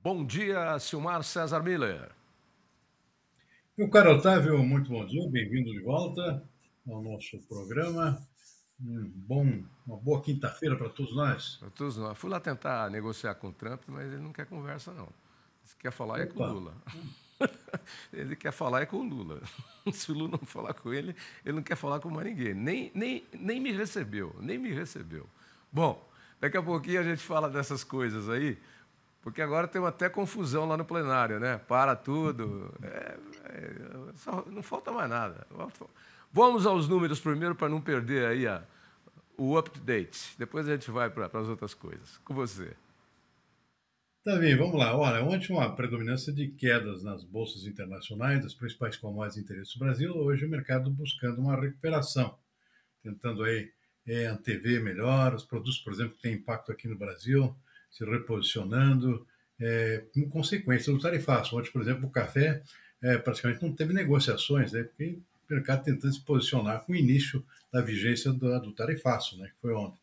Bom dia, Silmar César Miller. Meu caro Otávio, muito bom dia, bem-vindo de volta ao nosso programa. Uma boa quinta-feira para todos nós. Eu fui lá tentar negociar com o Trump, mas ele não quer conversa, não. Se quer falar é com o Opa, Lula. Ele quer falar é com o Lula. Se o Lula não falar com ele não quer falar com mais ninguém. Nem me recebeu, nem me recebeu. Bom, daqui a pouquinho a gente fala dessas coisas aí, porque agora tem até confusão lá no plenário, né? Para tudo. Não falta mais nada. Vamos aos números primeiro para não perder aí o up-to-date. Depois a gente vai para as outras coisas. Com você. tá bem, vamos lá. Olha, ontem uma predominância de quedas nas bolsas internacionais, das principais commodities de interesse do Brasil, hoje o mercado buscando uma recuperação, tentando aí antever melhor os produtos, por exemplo, que têm impacto aqui no Brasil, se reposicionando, com consequência do tarifaço. Ontem, por exemplo, o café praticamente não teve negociações, né, porque o mercado tentando se posicionar com o início da vigência do tarifaço, né, que foi ontem.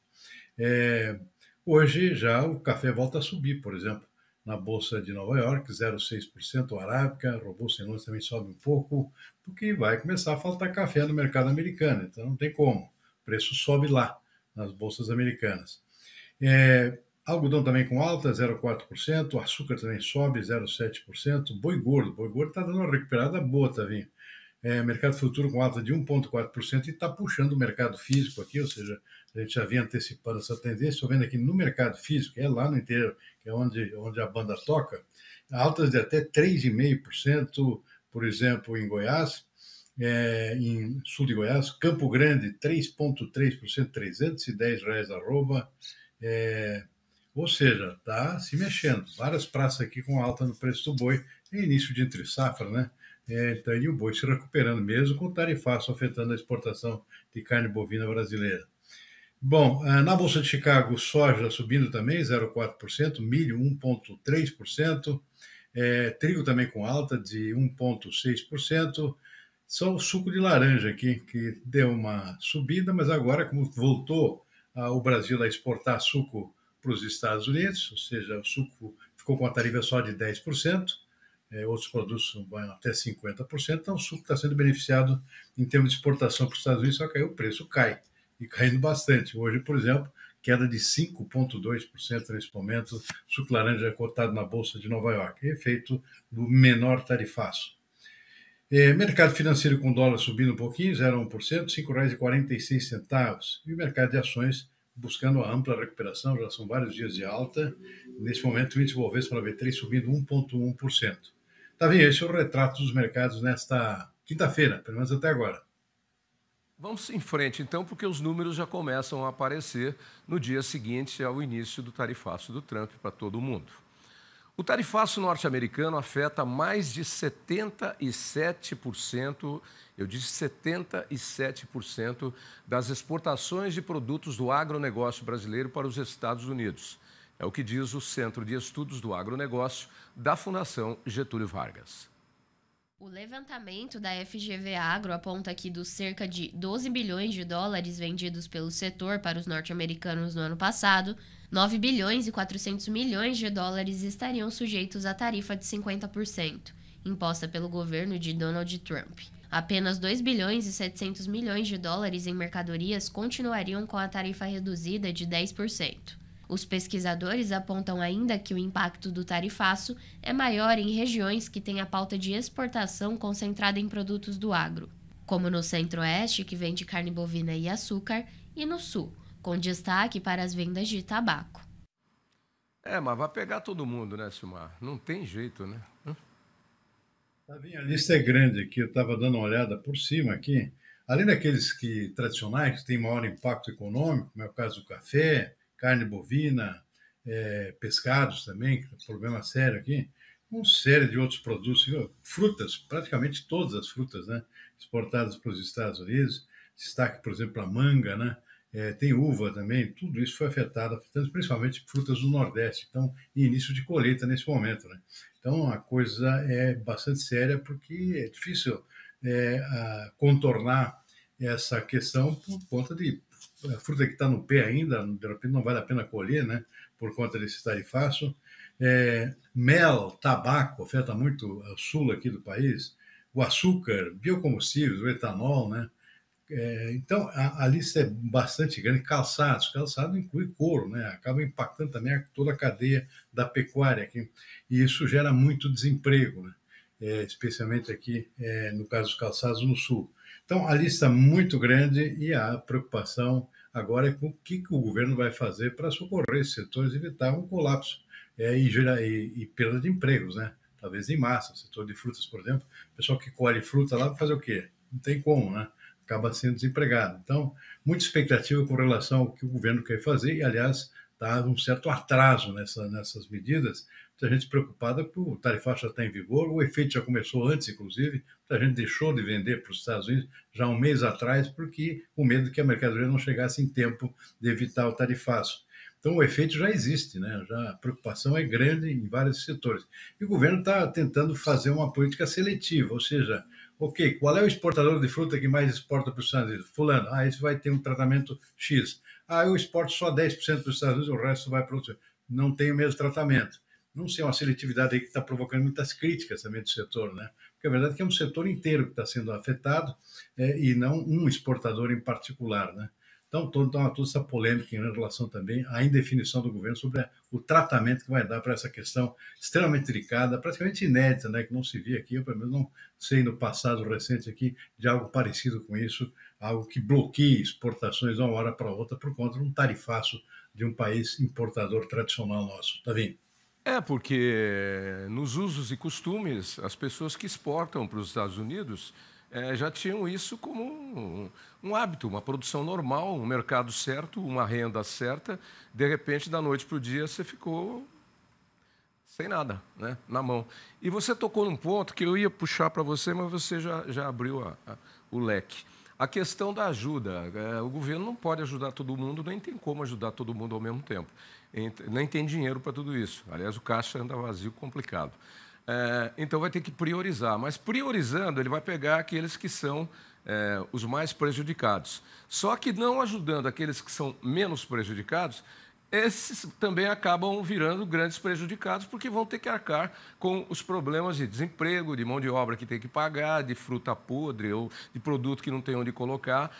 É, Hoje já o café volta a subir, por exemplo, na Bolsa de Nova York, 0,6%, o Arábica, o Robusta em Londres também sobe um pouco, porque vai começar a faltar café no mercado americano, então não tem como, o preço sobe lá, nas bolsas americanas. Algodão também com alta, 0,4%, o açúcar também sobe, 0,7%, boi gordo está dando uma recuperada boa, tá vendo? Mercado futuro com alta de 1,4% e está puxando o mercado físico aqui, ou seja, a gente já vinha antecipando essa tendência. Estou vendo aqui no mercado físico, é lá no interior, que é onde a banda toca, altas de até 3,5%, por exemplo, em Goiás, em sul de Goiás, Campo Grande, 3,3%, R$ 310 arroba, ou seja, está se mexendo. Várias praças aqui com alta no preço do boi, é início de entre safra, né? Então, e o boi se recuperando mesmo, com o tarifaço afetando a exportação de carne bovina brasileira. Bom, na Bolsa de Chicago, soja subindo também, 0,4%, milho 1,3%, trigo também com alta de 1,6%, só o suco de laranja aqui, que deu uma subida, mas agora, como voltou o Brasil a exportar suco para os Estados Unidos, ou seja, o suco ficou com a tarifa só de 10%, outros produtos vão até 50%, então o suco está sendo beneficiado em termos de exportação para os Estados Unidos, só que aí o preço cai, e caindo bastante. Hoje, por exemplo, queda de 5,2% nesse momento, suco laranja é cotado na Bolsa de Nova York, efeito do menor tarifaço. Mercado financeiro com dólar subindo um pouquinho, 0,1%, R$ 5,46. E o mercado de ações buscando a ampla recuperação, já são vários dias de alta. Nesse momento, o índice Bovespa 93 subindo 1,1%. Tá vendo? Esse é o retrato dos mercados nesta quinta-feira, pelo menos até agora. Vamos em frente, então, porque os números já começam a aparecer no dia seguinte ao início do tarifaço do Trump para todo mundo. O tarifaço norte-americano afeta mais de 77%, eu disse 77% das exportações de produtos do agronegócio brasileiro para os Estados Unidos. É o que diz o Centro de Estudos do Agronegócio da Fundação Getúlio Vargas. O levantamento da FGV Agro aponta que dos cerca de 12 bilhões de dólares vendidos pelo setor para os norte-americanos no ano passado, 9 bilhões e 400 milhões de dólares estariam sujeitos à tarifa de 50%, imposta pelo governo de Donald Trump. Apenas 2 bilhões e 700 milhões de dólares em mercadorias continuariam com a tarifa reduzida de 10%. Os pesquisadores apontam ainda que o impacto do tarifaço é maior em regiões que têm a pauta de exportação concentrada em produtos do agro, como no Centro-Oeste, que vende carne bovina e açúcar, e no Sul, com destaque para as vendas de tabaco. Mas vai pegar todo mundo, né, Silmar? Não tem jeito, né? A lista é grande aqui, eu estava dando uma olhada por cima aqui. Além daqueles tradicionais, que têm maior impacto econômico, como é o caso do café, carne bovina, pescados também, que é um problema sério aqui, uma série de outros produtos, frutas, praticamente todas as frutas, né, exportadas para os Estados Unidos, destaque, por exemplo, a manga, né, tem uva também, tudo isso foi afetado principalmente frutas do Nordeste, então, em início de colheita nesse momento, né. Então, a coisa é bastante séria, porque é difícil contornar essa questão por conta de a fruta que está no pé ainda, de repente não vale a pena colher, né? por conta desse tarifaço. Mel, tabaco, afeta muito o sul aqui do país, o açúcar, biocombustíveis, o etanol, né? Então, a lista é bastante grande. Calçado inclui couro, né? Acaba impactando também toda a cadeia da pecuária aqui. E isso gera muito desemprego, né? Especialmente aqui, no caso dos calçados, no sul. Então, a lista é muito grande e a preocupação agora é com o que o governo vai fazer para socorrer esses setores e evitar um colapso e perda de empregos, né? Talvez em massa. O setor de frutas, por exemplo, o pessoal que colhe fruta lá vai fazer o quê? Não tem como, né? Acaba sendo desempregado. Então, muita expectativa com relação ao que o governo quer fazer e, aliás, está um certo atraso nessas medidas. Muita gente preocupada porque o tarifaço já está em vigor, o efeito já começou antes, inclusive, muita gente deixou de vender para os Estados Unidos já um mês atrás porque o medo de que a mercadoria não chegasse em tempo de evitar o tarifaço. Então, o efeito já existe, né? A preocupação é grande em vários setores. E o governo está tentando fazer uma política seletiva, ou seja, ok, qual é o exportador de fruta que mais exporta para os Estados Unidos? Fulano. Esse vai ter um tratamento X. Eu exporto só 10% para os Estados Unidos, o resto vai para outro. Não tem o mesmo tratamento. Não sei, uma seletividade aí que está provocando muitas críticas também do setor, né? Porque a verdade é que é um setor inteiro que está sendo afetado e não um exportador em particular, né? Então, toda essa polêmica em relação também à indefinição do governo sobre o tratamento que vai dar para essa questão extremamente delicada, praticamente inédita, né, que não se via aqui, eu pelo menos não sei no passado recente aqui de algo parecido com isso, algo que bloqueie exportações de uma hora para outra por conta de um tarifaço de um país importador tradicional nosso. Tá vendo? Porque nos usos e costumes, as pessoas que exportam para os Estados Unidos já tinham isso como um hábito, uma produção normal, um mercado certo, uma renda certa. De repente, da noite para o dia, você ficou sem nada, né, na mão. E você tocou num ponto que eu ia puxar para você, mas você já abriu o leque. A questão da ajuda. O governo não pode ajudar todo mundo, nem tem como ajudar todo mundo ao mesmo tempo. Nem tem dinheiro para tudo isso. Aliás, o caixa anda vazio, complicado. Então, vai ter que priorizar. Mas, priorizando, ele vai pegar aqueles que são os mais prejudicados. Só que, não ajudando aqueles que são menos prejudicados, esses também acabam virando grandes prejudicados, porque vão ter que arcar com os problemas de desemprego, de mão de obra que tem que pagar, de fruta podre ou de produto que não tem onde colocar.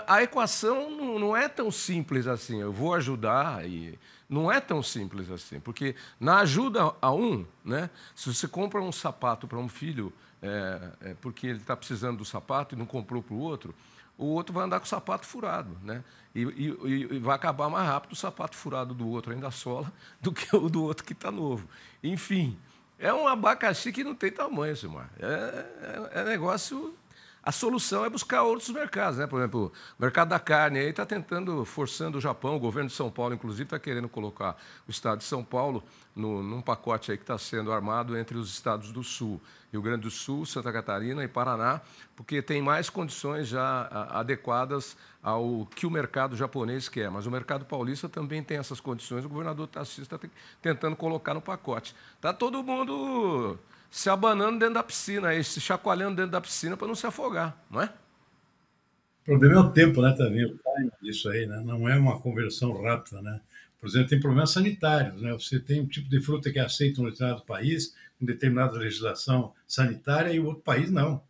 A equação não é tão simples assim. Eu vou ajudar e não é tão simples assim, porque na ajuda a um, né, se você compra um sapato para um filho porque ele está precisando do sapato e não comprou para o outro vai andar com o sapato furado, né? E vai acabar mais rápido o sapato furado do outro, ainda sola, do que o do outro que está novo. Enfim, é um abacaxi que não tem tamanho, Silmar. É negócio... A solução é buscar outros mercados, né? Por exemplo, o mercado da carne aí está forçando o Japão, o governo de São Paulo, inclusive, está querendo colocar o estado de São Paulo num pacote aí que está sendo armado entre os estados do Sul, Rio Grande do Sul, Santa Catarina e Paraná, porque tem mais condições já adequadas ao que o mercado japonês quer. Mas o mercado paulista também tem essas condições, o governador Tarcísio está tentando colocar no pacote. Está todo mundo se abanando dentro da piscina, se chacoalhando dentro da piscina para não se afogar, não é? O problema é o tempo, né, Tavinho? O timing disso aí, né? Não é uma conversão rápida, né? Por exemplo, tem problemas sanitários, né? Você tem um tipo de fruta que é aceito no determinado país, com determinada legislação sanitária, e o outro país não.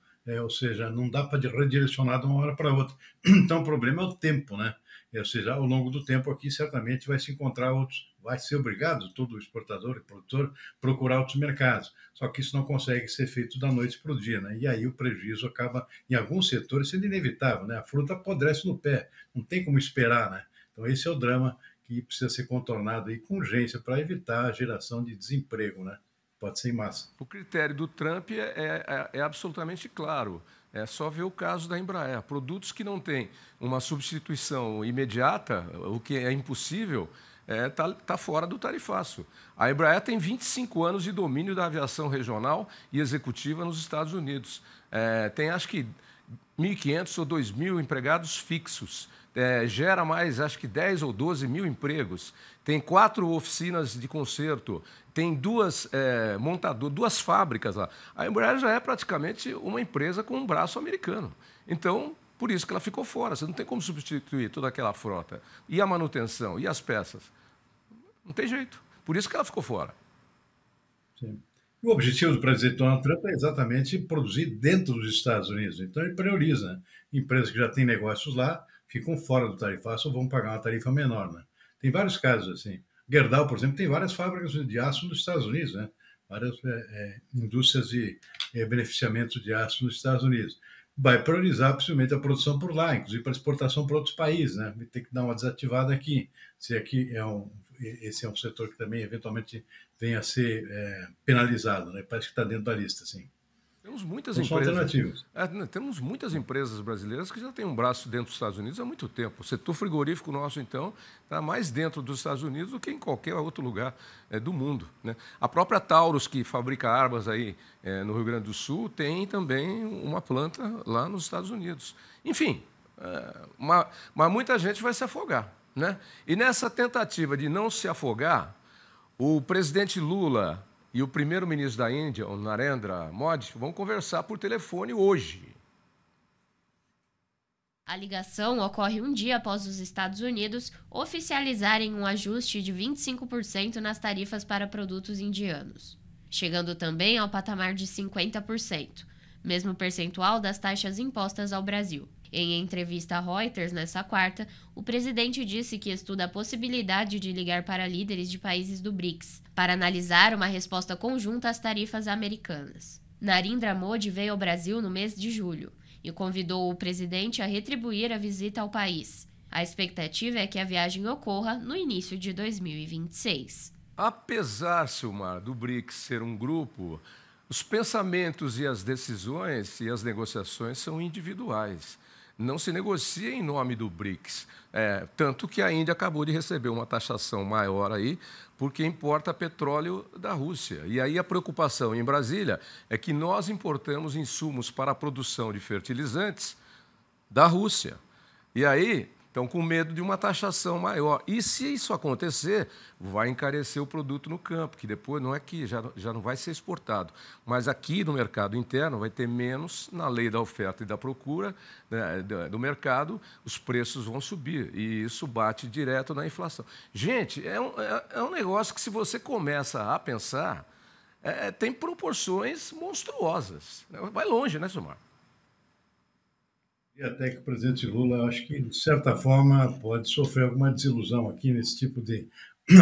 Ou seja, não dá para redirecionar de uma hora para outra. Então, o problema é o tempo, né? Ou seja, ao longo do tempo aqui, certamente vai se encontrar outros, vai ser obrigado, todo exportador e produtor, procurar outros mercados. Só que isso não consegue ser feito da noite para o dia, né? E aí o prejuízo acaba, em alguns setores, sendo inevitável, né? A fruta apodrece no pé, não tem como esperar, né? Então, esse é o drama que precisa ser contornado aí com urgência para evitar a geração de desemprego, né? Pode ser em massa. O critério do Trump é absolutamente claro. É só ver o caso da Embraer. Produtos que não têm uma substituição imediata, o que é impossível, tá fora do tarifaço. A Embraer tem 25 anos de domínio da aviação regional e executiva nos Estados Unidos. Tem, acho que, 1.500 ou 2.000 empregados fixos. Gera mais, acho que 10 ou 12 mil empregos, tem 4 oficinas de conserto, tem duas fábricas lá. A Embraer já é praticamente uma empresa com um braço americano. Então, por isso que ela ficou fora. Você não tem como substituir toda aquela frota. E a manutenção? E as peças? Não tem jeito. Por isso que ela ficou fora. Sim. O objetivo do presidente Donald Trump é exatamente produzir dentro dos Estados Unidos. Então, ele prioriza, né? Empresas que já têm negócios lá ficam fora do tarifaço ou vão pagar uma tarifa menor, né? Tem vários casos assim. Gerdau, por exemplo, tem várias fábricas de aço nos Estados Unidos, né? Várias indústrias de beneficiamento de aço nos Estados Unidos. Vai priorizar, possivelmente, a produção por lá, inclusive para exportação para outros países, né? Tem que dar uma desativada aqui. Se aqui esse é um setor que também, eventualmente, venha a ser penalizado, né? Parece que está dentro da lista, sim. Temos muitas Não são empresas. alternativas. Temos muitas empresas brasileiras que já têm um braço dentro dos Estados Unidos há muito tempo. O setor frigorífico nosso, então, está mais dentro dos Estados Unidos do que em qualquer outro lugar do mundo, né? A própria Taurus, que fabrica armas aí no Rio Grande do Sul, tem também uma planta lá nos Estados Unidos. Enfim, mas muita gente vai se afogar, né? E nessa tentativa de não se afogar, o presidente Lula e o primeiro-ministro da Índia, o Narendra Modi, vão conversar por telefone hoje. A ligação ocorre um dia após os Estados Unidos oficializarem um ajuste de 25% nas tarifas para produtos indianos, chegando também ao patamar de 50%, mesmo percentual das taxas impostas ao Brasil. Em entrevista à Reuters nesta quarta, o presidente disse que estuda a possibilidade de ligar para líderes de países do BRICS para analisar uma resposta conjunta às tarifas americanas. Narendra Modi veio ao Brasil no mês de julho e convidou o presidente a retribuir a visita ao país. A expectativa é que a viagem ocorra no início de 2026. Apesar, Silmar, do BRICS ser um grupo, os pensamentos e as decisões e as negociações são individuais. Não se negocia em nome do BRICS. Tanto que a Índia acabou de receber uma taxação maior aí, porque importa petróleo da Rússia. E aí a preocupação em Brasília é que nós importamos insumos para a produção de fertilizantes da Rússia. E aí estão com medo de uma taxação maior. E se isso acontecer, vai encarecer o produto no campo, que depois não é que já não vai ser exportado. Mas aqui no mercado interno vai ter menos, na lei da oferta e da procura, né, do mercado, os preços vão subir. E isso bate direto na inflação. Gente, é um negócio que, se você começa a pensar, tem proporções monstruosas. Vai longe, né, Silmar? E até que o presidente Lula, acho que, de certa forma, pode sofrer alguma desilusão aqui nesse tipo de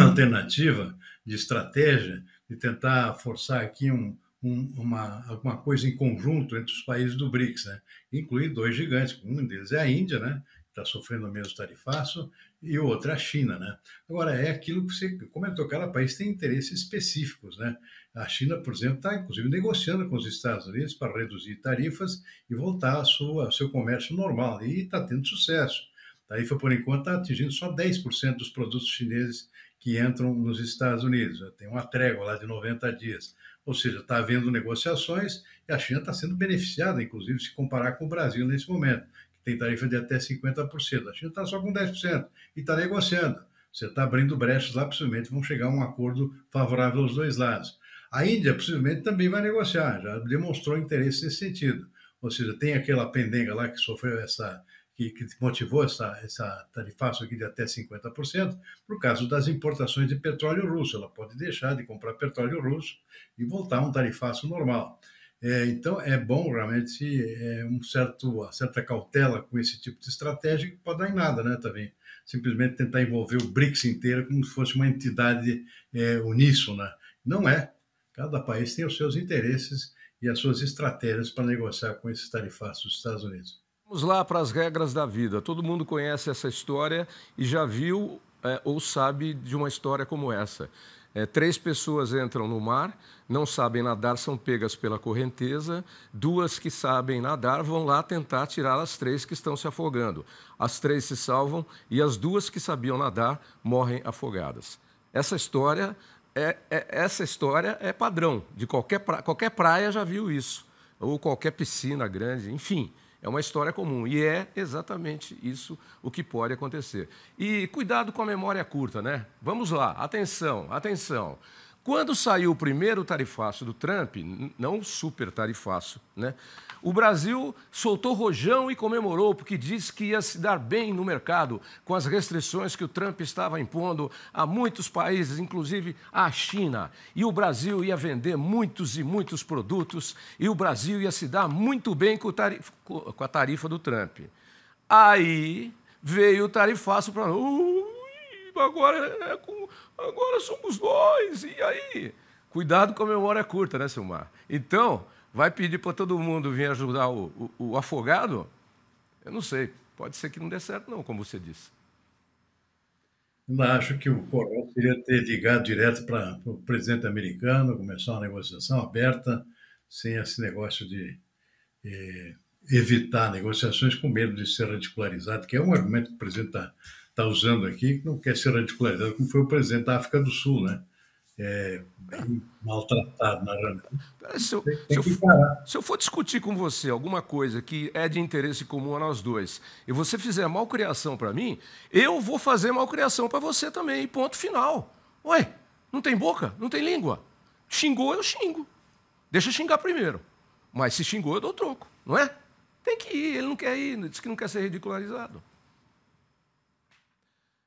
alternativa, de estratégia, de tentar forçar aqui alguma coisa em conjunto entre os países do BRICS, né? Incluir dois gigantes, um deles é a Índia, né? Que está sofrendo o mesmo tarifaço, e o outro é a China, né? Agora, é aquilo que você comentou, cada país tem interesses específicos, né? A China, por exemplo, está, inclusive, negociando com os Estados Unidos para reduzir tarifas e voltar ao seu comércio normal, e está tendo sucesso. A tarifa, por enquanto, está atingindo só 10% dos produtos chineses que entram nos Estados Unidos. Tem uma trégua lá de 90 dias. Ou seja, está havendo negociações e a China está sendo beneficiada, inclusive, se comparar com o Brasil nesse momento, que tem tarifa de até 50%. A China está só com 10% e está negociando. Você está abrindo brechas lá, possivelmente vão chegar a um acordo favorável aos dois lados. A Índia, possivelmente, também vai negociar, já demonstrou interesse nesse sentido. Ou seja, tem aquela pendenga lá que sofreu que motivou essa tarifaço aqui de até 50%, por causa das importações de petróleo russo. Ela pode deixar de comprar petróleo russo e voltar a um tarifaço normal. Então, é bom, realmente, uma certa cautela com esse tipo de estratégia, que pode dar em nada, né, também. Simplesmente tentar envolver o BRICS inteiro como se fosse uma entidade uníssona. Não é. Cada país tem os seus interesses e as suas estratégias para negociar com esses tarifaços dos Estados Unidos. Vamos lá para as regras da vida. Todo mundo conhece essa história e já viu ou sabe de uma história como essa. 3 pessoas entram no mar, não sabem nadar, são pegas pela correnteza. 2 que sabem nadar vão lá tentar tirar as 3 que estão se afogando. As 3 se salvam e as 2 que sabiam nadar morrem afogadas. Essa história é padrão. De qualquer praia já viu isso. Ou qualquer piscina grande, enfim. É uma história comum e é exatamente isso o que pode acontecer. E cuidado com a memória curta, né? Vamos lá, atenção, atenção. Quando saiu o primeiro tarifaço do Trump, não o super tarifaço, né? O Brasil soltou rojão e comemorou, porque disse que ia se dar bem no mercado com as restrições que o Trump estava impondo a muitos países, inclusive a China. E o Brasil ia vender muitos e muitos produtos e o Brasil ia se dar muito bem com a tarifa do Trump. Aí veio o tarifaço para agora somos nós, e aí? Cuidado com a memória curta, né, Silmar? Então, vai pedir para todo mundo vir ajudar o afogado? Eu não sei, pode ser que não dê certo não, como você disse. Eu acho que o correto seria ter ligado direto para o presidente americano, começar uma negociação aberta, sem esse negócio de evitar negociações com medo de ser ridicularizado, que é um argumento que o presidente está usando aqui, que não quer ser ridicularizado, como foi o presidente da África do Sul, né? Bem maltratado na realidade. Se eu for discutir com você alguma coisa que é de interesse comum a nós dois, e você fizer malcriação para mim, eu vou fazer malcriação para você também, ponto final. Ué, não tem boca? Não tem língua? Xingou, eu xingo. Deixa eu xingar primeiro. Mas se xingou, eu dou troco, não é? Tem que ir, ele não quer ir, diz que não quer ser ridicularizado.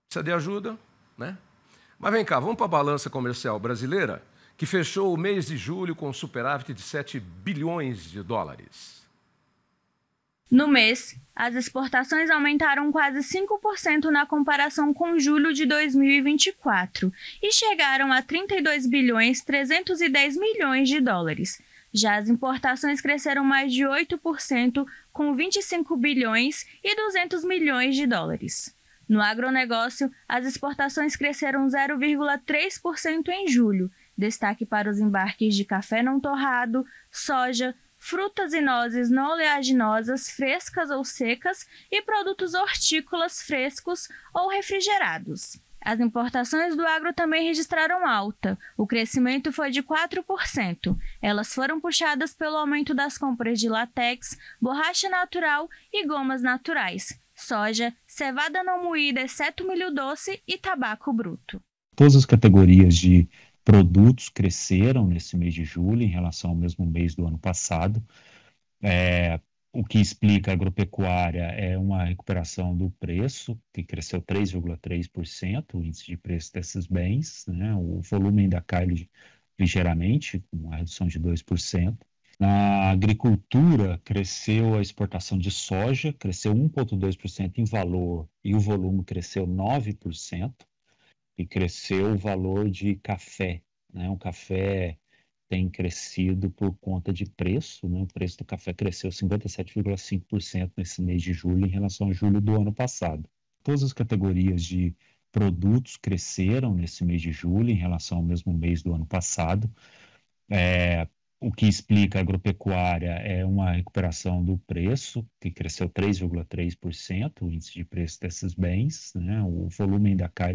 Precisa de ajuda, né? Mas vem cá, vamos para a balança comercial brasileira, que fechou o mês de julho com um superávit de 7 bilhões de dólares. No mês, as exportações aumentaram quase 5% na comparação com julho de 2024 e chegaram a 32 bilhões 310 milhões de dólares. Já as importações cresceram mais de 8%, com 25 bilhões e 200 milhões de dólares. No agronegócio, as exportações cresceram 0,3% em julho, destaque para os embarques de café não torrado, soja, frutas e nozes não oleaginosas frescas ou secas e produtos hortícolas frescos ou refrigerados. As importações do agro também registraram alta. O crescimento foi de 4%. Elas foram puxadas pelo aumento das compras de látex, borracha natural e gomas naturais, soja, cevada não moída, exceto milho doce e tabaco bruto. Todas as categorias de produtos cresceram nesse mês de julho em relação ao mesmo mês do ano passado. O que explica a agropecuária é uma recuperação do preço, que cresceu 3,3%, o índice de preço desses bens, né? O volume ainda cai ligeiramente, com uma redução de 2%. Na agricultura, cresceu a exportação de soja, cresceu 1,2% em valor e o volume cresceu 9%, e cresceu o valor de café, né? O café tem crescido por conta de preço, né? O preço do café cresceu 57,5% nesse mês de julho em relação a julho do ano passado. Todas as categorias de produtos cresceram nesse mês de julho em relação ao mesmo mês do ano passado. O que explica a agropecuária é uma recuperação do preço, que cresceu 3,3%, o índice de preço desses bens, né? O volume ainda cai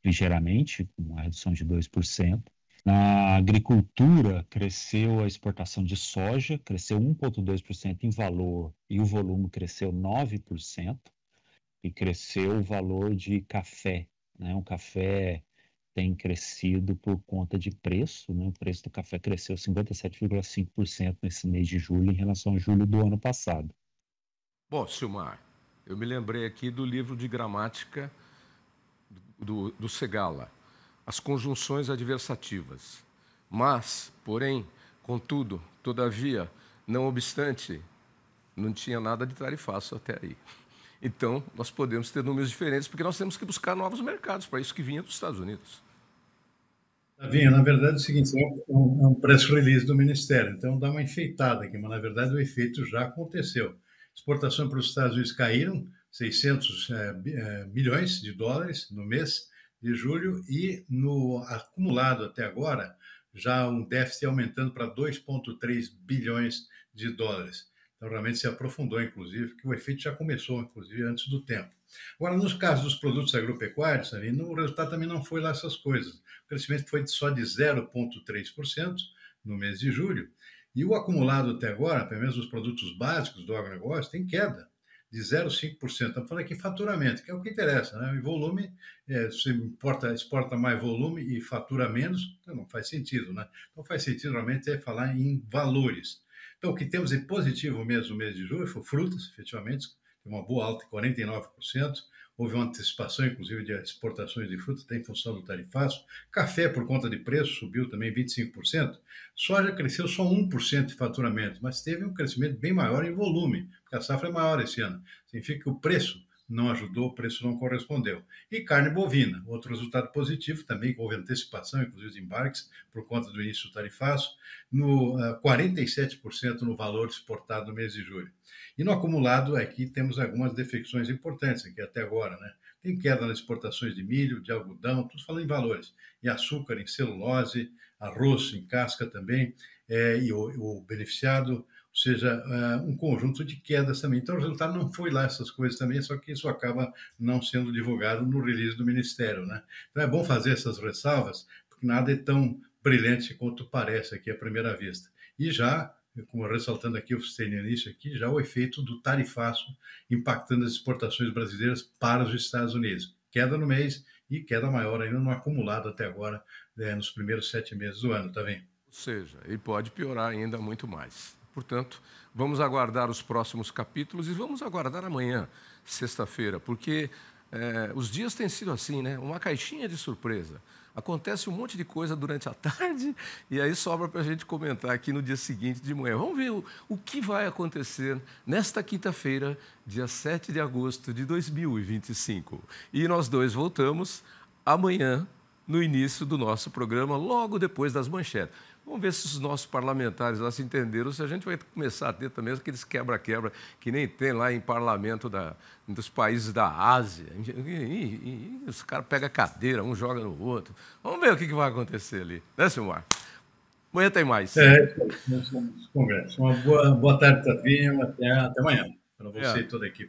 ligeiramente, com uma redução de 2%. Na agricultura, cresceu a exportação de soja, cresceu 1,2% em valor e o volume cresceu 9%, e cresceu o valor de café, né? O café tem crescido por conta de preço, né? O preço do café cresceu 57,5% nesse mês de julho em relação a julho do ano passado. Bom, Silmar, eu me lembrei aqui do livro de gramática do Segala, as conjunções adversativas. Mas, porém, contudo, todavia, não obstante, não tinha nada de tarifaço até aí. Então, nós podemos ter números diferentes, porque nós temos que buscar novos mercados, para isso que vinha dos Estados Unidos. Vinha, na verdade, é o seguinte, é um press release do Ministério, então dá uma enfeitada aqui, mas, na verdade, o efeito já aconteceu. Exportações para os Estados Unidos caíram 600 milhões de dólares no mês de julho e no acumulado até agora, já um déficit aumentando para 2,3 bilhões de dólares. Então, realmente se aprofundou, inclusive, que o efeito já começou, inclusive, antes do tempo. Agora, nos casos dos produtos agropecuários, o resultado também não foi lá essas coisas. O crescimento foi só de 0,3% no mês de julho, e o acumulado até agora, pelo menos os produtos básicos do agronegócio, tem queda de 0,5%. Estamos falando aqui em faturamento, que é o que interessa, né? E volume, você exporta mais volume e fatura menos, então não faz sentido, né? Então faz sentido realmente falar em valores. Então, o que temos de positivo mesmo no mês de julho foi frutas, efetivamente, uma boa alta de 49%. Houve uma antecipação, inclusive, de exportações de frutas, até em função do tarifaço. Café, por conta de preço, subiu também 25%. Soja cresceu só 1% de faturamento, mas teve um crescimento bem maior em volume, porque a safra é maior esse ano. Significa que o preço não ajudou, o preço não correspondeu. E carne bovina, outro resultado positivo, também houve antecipação, inclusive de embarques, por conta do início do tarifaço, no 47% no valor exportado no mês de julho. E no acumulado, aqui temos algumas defecções importantes, aqui até agora, né? Tem queda nas exportações de milho, de algodão, tudo falando em valores, em açúcar, em celulose, arroz em casca também, e o beneficiado, ou seja, um conjunto de quedas também. Então, o resultado não foi lá essas coisas também, só que isso acaba não sendo divulgado no release do Ministério, né? Então, é bom fazer essas ressalvas, porque nada é tão brilhante quanto parece aqui à primeira vista. E já, como ressaltando aqui, eu citei no início aqui, já o efeito do tarifaço impactando as exportações brasileiras para os Estados Unidos. Queda no mês e queda maior ainda no acumulado até agora, nos primeiros 7 meses do ano, tá vendo? Ou seja, ele pode piorar ainda muito mais. Portanto, vamos aguardar os próximos capítulos e vamos aguardar amanhã, sexta-feira, porque os dias têm sido assim, né? Uma caixinha de surpresa. Acontece um monte de coisa durante a tarde e aí sobra para a gente comentar aqui no dia seguinte de manhã. Vamos ver o que vai acontecer nesta quinta-feira, dia 7 de agosto de 2025. E nós dois voltamos amanhã, no início do nosso programa, logo depois das manchetes. Vamos ver se os nossos parlamentares lá se entenderam, se a gente vai começar a ter também aqueles quebra-quebra que nem tem lá em parlamento dos países da Ásia. E os caras pegam a cadeira, um joga no outro. Vamos ver o que vai acontecer ali. Né, Silmar? Amanhã tem mais. Nós vamos conversar. Uma boa tarde, Tavinho. Até amanhã, para você e toda a equipe.